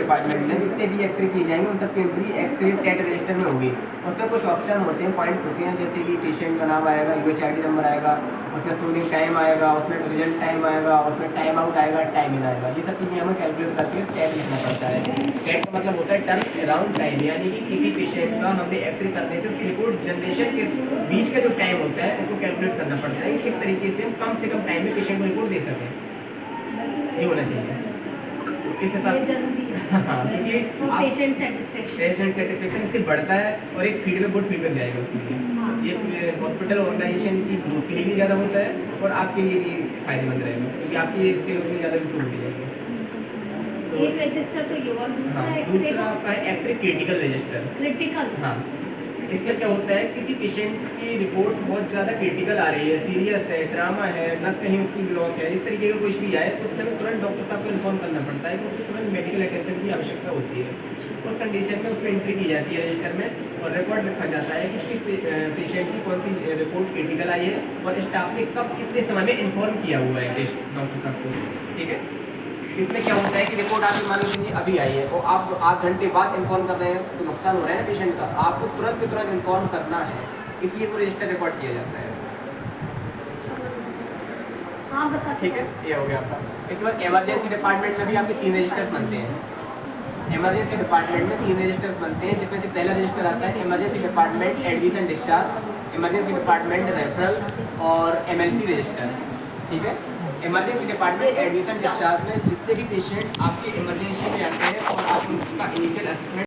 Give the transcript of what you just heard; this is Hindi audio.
डिपार्टमेंट में जितने भी एक्सरे किए जाएंगे उन सबकी एंट्री एक्सरे टेट रजिस्टर में होगी। उसमें कुछ ऑप्शन होते हैं, पॉइंट्स होते हैं, जैसे कि पेशेंट का नाम आएगा, UHID नंबर आएगा, उसमें सोनिंग टाइम आएगा, उसमें रिजल्ट टाइम आएगा, उसमें टाइम आउट आएगा, टाइम इन आएगा। ये सब चीज़ें हमें कैलकुलेट करके टेट लिखना पड़ता है। टेट का मतलब होता है टर्न अराउंड टाइम, यानी कि किसी पेशेंट का हमने एक्सरे करने से उसकी रिपोर्ट जनरेशन के बीच का जो टाइम होता है उसको कैलकुलेट करना पड़ता है कि किस तरीके से हम कम से कम टाइम में पेशेंट को रिपोर्ट दे सकें। ये होना चाहिए इस हिसाब से। हाँ, क्योंकि पेशेंट सेटिस्फेक्शन इससे बढ़ता है और एक फीडबैक, गुड फीडबैक जाएगा उसके लिए। ये हॉस्पिटल ऑर्गेनाइजेशन की ग्रोथ के लिए भी ज़्यादा होता है और आपके लिए भी फायदेमंद रहेगा, क्योंकि आपकी इसके लिए ज़्यादा इम्प्रूव हो जाएगी। एक रजिस्टर तो ये, और दूसरा दूसरा आपका एक्सरे क्रिटिकल रजिस्टर। क्रिटिकल, हाँ, इसमें क्या होता है, किसी पेशेंट की रिपोर्ट्स बहुत ज़्यादा क्रिटिकल आ रही है, सीरियस है, ड्रामा है, नस कहीं उसकी ब्लॉक है, इस तरीके का कुछ भी आए तो उसमें हमें तुरंत डॉक्टर साहब को इन्फॉर्म करना पड़ता है कि उसको तुरंत मेडिकल अटेंशन की आवश्यकता होती है। उस कंडीशन में उसमें एंट्री की जाती है रजिस्टर में और रिकॉर्ड रखा जाता है कि किस पेशेंट की कौन सी रिपोर्ट क्रिटिकल आई है और स्टाफ ने कब कितने समय में इन्फॉर्म किया हुआ है डॉक्टर साहब को। ठीक है, इसमें क्या होता है कि रिपोर्ट आपकी मान लीजिए अभी आई है और आप 8 घंटे बाद इन्फॉर्म कर रहे हैं तो नुकसान हो रहा है ना पेशेंट का, आपको तुरंत के तुरंत इन्फॉर्म करना है, इसलिए वो रजिस्टर रिकॉर्ड किया जाता है। हाँ बता। ठीक है, ये हो गया आपका। इसके बाद इमरजेंसी डिपार्टमेंट में भी आपके 3 रजिस्टर्स बनते हैं। इमरजेंसी डिपार्टमेंट में 3 रजिस्टर्स बनते हैं, जिसमें से पहला रजिस्टर आता है emergency department admission discharge, emergency department referral और MLC रजिस्टर। ठीक है, इमरजेंसी डिपार्टमेंट एडमिशन डिस्चार्ज में जितने भी पेशेंट आपके इमरजेंसी में आते हैं और आप उनका इनिशियल असेसमेंट